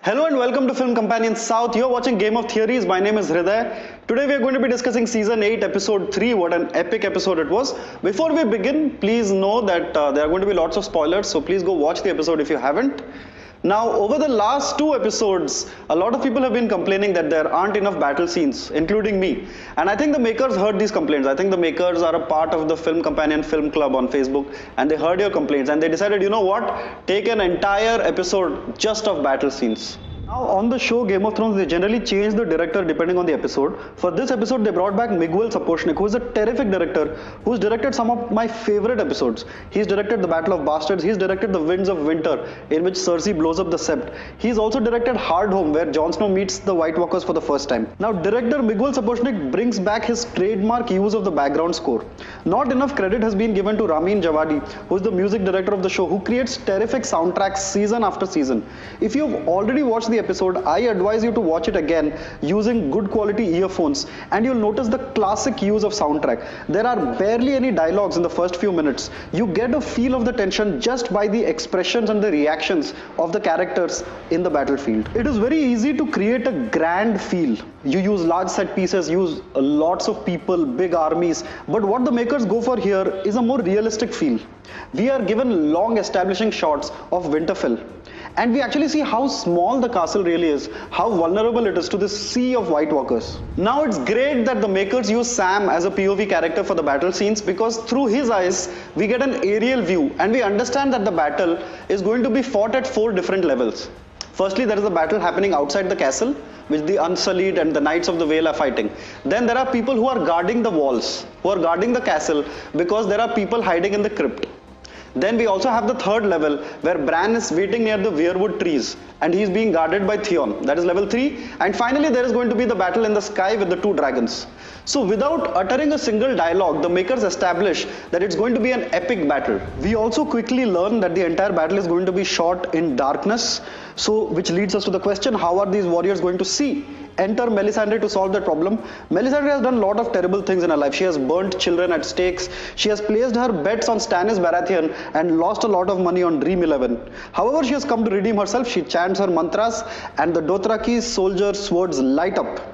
Hello and welcome to Film Companion South. You're watching Game of Theories. My name is Hriday. Today we are going to be discussing Season 8, Episode 3. What an epic episode it was. Before we begin, please know that there are going to be lots of spoilers, so please go watch the episode if you haven't. Now, over the last two episodes, a lot of people have been complaining that there aren't enough battle scenes, including me. And I think the makers heard these complaints. I think the makers are a part of the Film Companion Film Club on Facebook, and they heard your complaints, and they decided, you know what, take an entire episode just of battle scenes. Now, on the show Game of Thrones, they generally change the director depending on the episode. For this episode, they brought back Miguel Sapochnik, who is a terrific director, who's directed some of my favorite episodes. He's directed The Battle of Bastards, he's directed The Winds of Winter, in which Cersei blows up the Sept. He's also directed Hardhome, where Jon Snow meets the White Walkers for the first time. Now, director Miguel Sapochnik brings back his trademark use of the background score. Not enough credit has been given to Ramin Djawadi, who is the music director of the show, who creates terrific soundtracks season after season. If you've already watched the episode, I advise you to watch it again using good quality earphones, and you'll notice the classic use of soundtrack. There are barely any dialogues in the first few minutes. You get a feel of the tension just by the expressions and the reactions of the characters in the battlefield. It is very easy to create a grand feel. You use large set pieces, use lots of people, big armies, but what the makers go for here is a more realistic feel. We are given long establishing shots of Winterfell, and we actually see how small the castle really is, how vulnerable it is to this sea of White Walkers. Now, it's great that the makers use Sam as a POV character for the battle scenes, because through his eyes we get an aerial view and we understand that the battle is going to be fought at 4 different levels. Firstly, there is a battle happening outside the castle, which the Unsullied and the Knights of the Vale are fighting. Then there are people who are guarding the walls, who are guarding the castle, because there are people hiding in the crypt. Then we also have the 3rd level, where Bran is waiting near the weirwood trees and he is being guarded by Theon. That is level 3. And finally there is going to be the battle in the sky with the 2 dragons. So without uttering a single dialogue, the makers establish that it's going to be an epic battle. We also quickly learn that the entire battle is going to be shot in darkness, so which leads us to the question, how are these warriors going to see? Enter Melisandre to solve that problem. Melisandre has done a lot of terrible things in her life. She has burnt children at stakes. She has placed her bets on Stannis Baratheon and lost a lot of money on Dream 11. However, she has come to redeem herself. She chants her mantras and the Dothraki's soldier swords light up.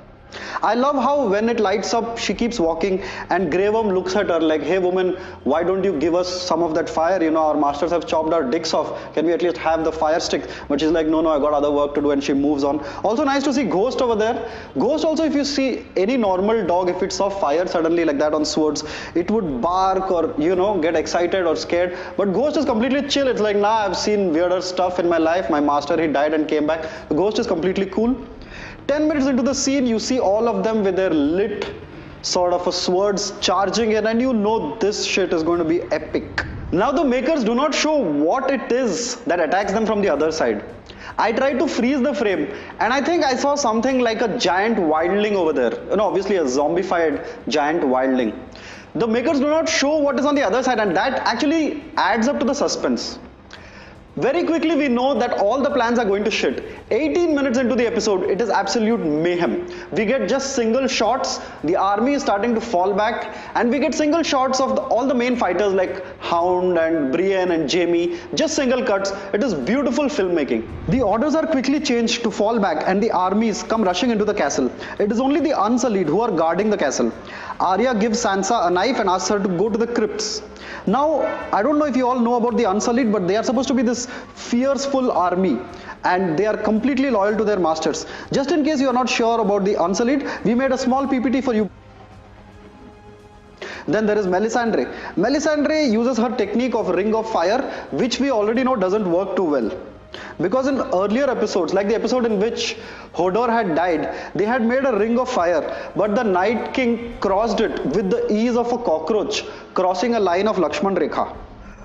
I love how when it lights up, she keeps walking and Grey Worm looks at her like, hey woman, why don't you give us some of that fire? You know, our masters have chopped our dicks off. Can we at least have the fire stick? But she's like, no, I got other work to do, and she moves on. Also nice to see Ghost over there. Ghost also, if you see any normal dog, if it saw fire suddenly like that on swords, it would bark or, you know, get excited or scared. But Ghost is completely chill. It's like, nah, I've seen weirder stuff in my life. My master, he died and came back. The Ghost is completely cool. 10 minutes into the scene, you see all of them with their lit sort of a swords charging in, and you know this shit is going to be epic. Now the makers do not show what it is that attacks them from the other side. I tried to freeze the frame and I think I saw something like a giant wildling over there. You know, obviously a zombified giant wildling. The makers do not show what is on the other side, and that actually adds up to the suspense. Very quickly we know that all the plans are going to shit. 18 minutes into the episode, it is absolute mayhem. We get just single shots, the army is starting to fall back, and we get single shots of all the main fighters like Hound and Brienne and Jaime, just single cuts. It is beautiful filmmaking. The orders are quickly changed to fall back and the armies come rushing into the castle. It is only the Unsullied who are guarding the castle. Arya gives Sansa a knife and asks her to go to the crypts. Now, I don't know if you all know about the Unsullied, but they are supposed to be this fierceful army and they are completely loyal to their masters. Just in case you are not sure about the Unsullied, we made a small PPT for you. Then there is Melisandre. Melisandre uses her technique of Ring of Fire, which we already know doesn't work too well. Because in earlier episodes, like the episode in which Hodor had died, they had made a ring of fire, but the Night King crossed it with the ease of a cockroach crossing a line of Lakshman Rekha.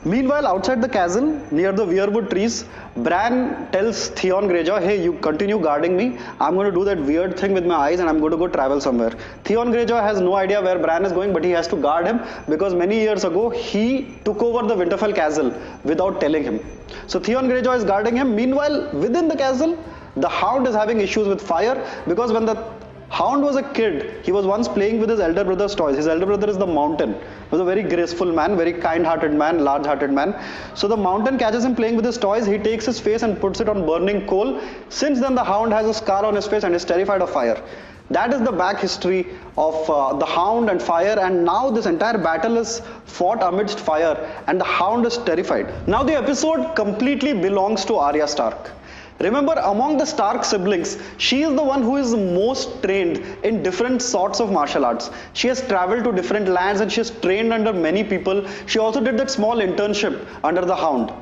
Meanwhile, outside the castle, near the weirwood trees, Bran tells Theon Grejoy, hey, you continue guarding me. I'm going to do that weird thing with my eyes and I'm going to go travel somewhere. Theon Grejoy has no idea where Bran is going, but he has to guard him because many years ago, he took over the Winterfell castle without telling him. So Theon Grejoy is guarding him. Meanwhile, within the castle, the Hound is having issues with fire because when the Hound was a kid. He was once playing with his elder brother's toys. His elder brother is the Mountain. He was a very graceful man, very kind-hearted man, large-hearted man. So the Mountain catches him playing with his toys. He takes his face and puts it on burning coal. Since then, the Hound has a scar on his face and is terrified of fire. That is the back history of the Hound and fire, and now this entire battle is fought amidst fire and the Hound is terrified. Now the episode completely belongs to Arya Stark. Remember, among the Stark siblings, she is the one who is most trained in different sorts of martial arts. She has traveled to different lands and she has trained under many people. She also did that small internship under the Hound.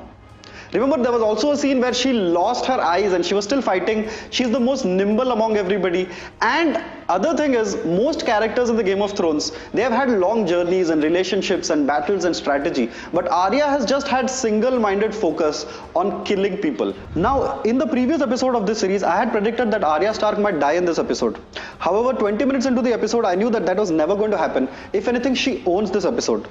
Remember, there was also a scene where she lost her eyes and she was still fighting. She's the most nimble among everybody. And other thing is, most characters in the Game of Thrones, they have had long journeys and relationships and battles and strategy. But Arya has just had single-minded focus on killing people. Now, in the previous episode of this series, I had predicted that Arya Stark might die in this episode. However, 20 minutes into the episode, I knew that that was never going to happen. If anything, she owns this episode.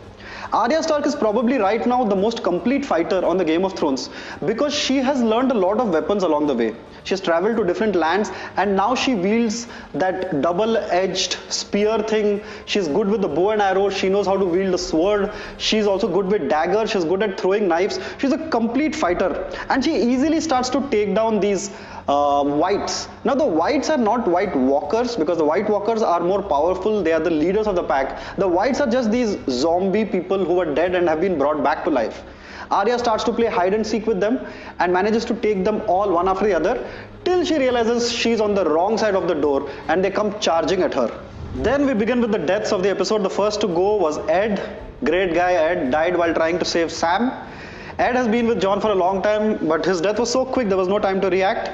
Arya Stark is probably right now the most complete fighter on the Game of Thrones because she has learned a lot of weapons along the way. She has traveled to different lands and now she wields that double-edged spear thing. She's good with the bow and arrow. She knows how to wield the sword. She's also good with daggers. She's good at throwing knives. She's a complete fighter and she easily starts to take down these whites. Now the whites are not white walkers because the white walkers are more powerful. They are the leaders of the pack. The whites are just these zombie people who were dead and have been brought back to life. Arya starts to play hide and seek with them and manages to take them all one after the other till she realizes she's on the wrong side of the door and they come charging at her. Then we begin with the deaths of the episode. The first to go was Ed. Great guy Ed died while trying to save Sam. Ed has been with Jon for a long time, but his death was so quick there was no time to react.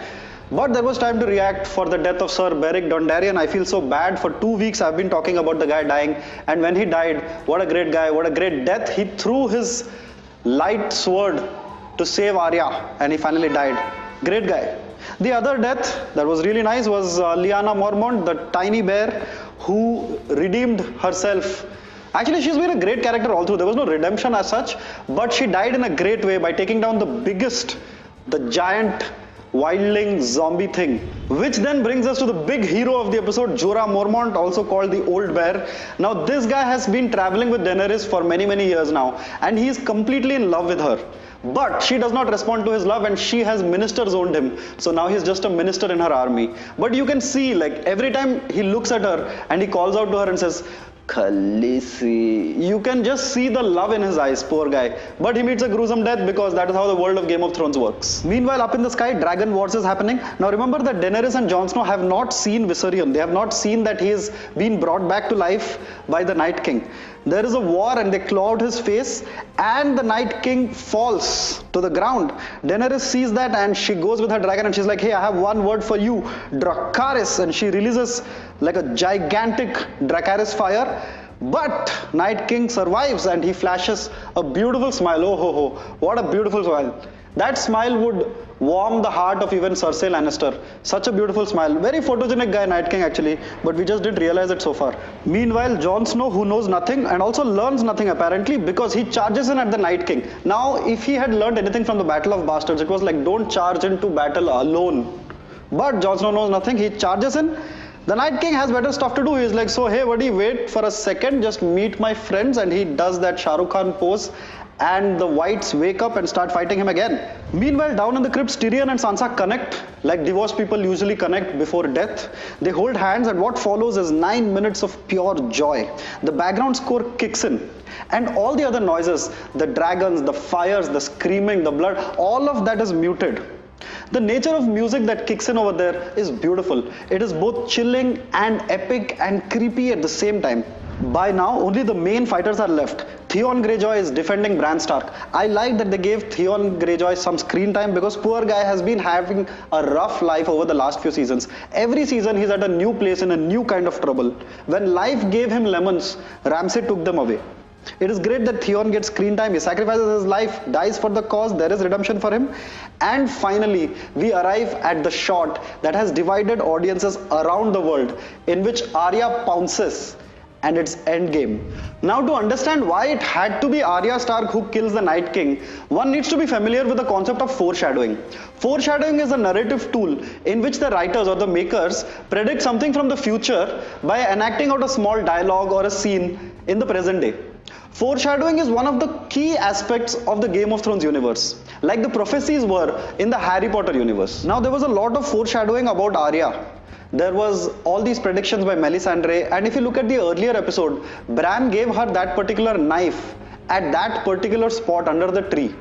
But there was time to react for the death of Sir Beric Dondarrion. I feel so bad. For 2 weeks I've been talking about the guy dying, and when he died, what a great guy, what a great death. He threw his light sword to save Arya and he finally died. Great guy. The other death that was really nice was Lyanna Mormont, the tiny bear who redeemed herself. Actually, she's been a great character all through. There was no redemption as such, but she died in a great way by taking down the giant wildling zombie thing. Which then brings us to the big hero of the episode, Jorah Mormont, also called the Old Bear. Now this guy has been traveling with Daenerys for many years now, and he is completely in love with her. But she does not respond to his love and she has minister zoned him. So now he's just a minister in her army. But you can see, like, every time he looks at her and he calls out to her and says, Khaleesi. You can just see the love in his eyes, poor guy. But he meets a gruesome death because that is how the world of Game of Thrones works. Meanwhile, up in the sky, Dragon Wars is happening. Now remember that Daenerys and Jon Snow have not seen Viserion. They have not seen that he is being brought back to life by the Night King. There is a war and they claw out his face and the Night King falls to the ground. Daenerys sees that and she goes with her dragon and she's like, hey, I have one word for you, Dracarys. And she releases like a gigantic Dracarys fire. But Night King survives and he flashes a beautiful smile. Oh ho ho, what a beautiful smile. That smile would warm the heart of even Cersei Lannister. Such a beautiful smile. Very photogenic guy, Night King actually, but we just didn't realize it so far. Meanwhile, Jon Snow, who knows nothing and also learns nothing apparently because he charges in at the Night King. Now, if he had learned anything from the Battle of Bastards, it was like, don't charge into battle alone. But Jon Snow knows nothing. He charges in. The Night King has better stuff to do. He's like, so hey buddy, wait for a second, just meet my friends. And he does that Shah Rukh Khan pose. And the whites wake up and start fighting him again. Meanwhile, down in the crypts, Tyrion and Sansa connect like divorced people usually connect before death. They hold hands and what follows is 9 minutes of pure joy. The background score kicks in and all the other noises, the dragons, the fires, the screaming, the blood, all of that is muted. The nature of music that kicks in over there is beautiful. It is both chilling and epic and creepy at the same time. By now, only the main fighters are left. Theon Grejoy is defending Bran Stark. I like that they gave Theon Grejoy some screen time because poor guy has been having a rough life over the last few seasons. Every season he's at a new place in a new kind of trouble. When life gave him lemons, Ramsay took them away. It is great that Theon gets screen time. He sacrifices his life, dies for the cause. There is redemption for him. And finally, we arrive at the shot that has divided audiences around the world in which Arya pounces and its end game. Now, to understand why it had to be Arya Stark who kills the Night King, one needs to be familiar with the concept of foreshadowing. Foreshadowing is a narrative tool in which the writers or the makers predict something from the future by enacting out a small dialogue or a scene in the present day. Foreshadowing is one of the key aspects of the Game of Thrones universe, like the prophecies were in the Harry Potter universe. Now, there was a lot of foreshadowing about Arya. There was all these predictions by Melisandre, and if you look at the earlier episode, Bran gave her that particular knife at that particular spot under the tree.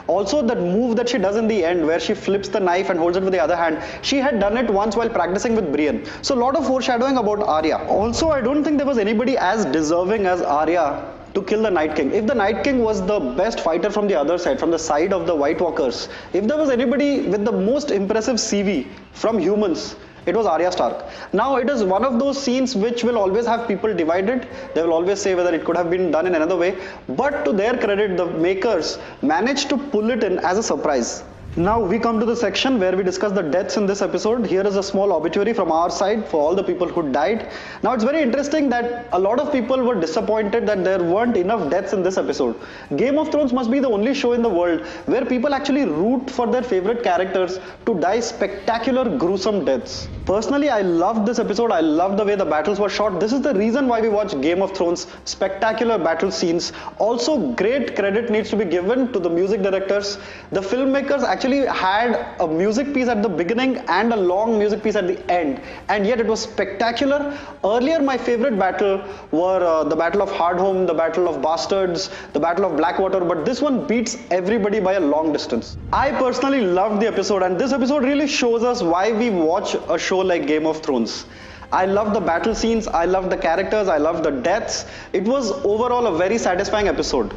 Also, that move that she does in the end, where she flips the knife and holds it with the other hand, she had done it once while practicing with Brienne. So a lot of foreshadowing about Arya. Also, I don't think there was anybody as deserving as Arya to kill the Night King. If the Night King was the best fighter from the other side, from the side of the White Walkers, if there was anybody with the most impressive CV from humans, it was Arya Stark. Now, it is one of those scenes which will always have people divided. They will always say whether it could have been done in another way. But to their credit, the makers managed to pull it in as a surprise. Now we come to the section where we discuss the deaths in this episode. Here is a small obituary from our side for all the people who died. Now it's very interesting that a lot of people were disappointed that there weren't enough deaths in this episode. Game of Thrones must be the only show in the world where people actually root for their favorite characters to die spectacular, gruesome deaths. Personally, I loved this episode. I loved the way the battles were shot. This is the reason why we watch Game of Thrones. Spectacular battle scenes. Also, great credit needs to be given to the music directors. The filmmakers actually had a music piece at the beginning and a long music piece at the end, and yet it was spectacular. Earlier, my favorite battle were the Battle of Hardhome, the Battle of Bastards, the Battle of Blackwater, but this one beats everybody by a long distance. I personally loved the episode, and this episode really shows us why we watch a show like Game of Thrones. I love the battle scenes, I love the characters, I love the deaths. It was overall a very satisfying episode.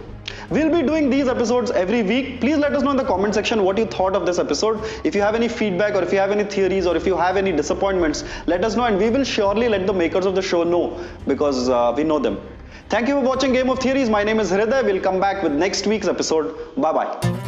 We'll be doing these episodes every week. Please let us know in the comment section what you thought of this episode. If you have any feedback, or if you have any theories, or if you have any disappointments, let us know, and we will surely let the makers of the show know, because we know them. Thank you for watching Game of Theories. My name is Hriday. We'll come back with next week's episode. Bye bye.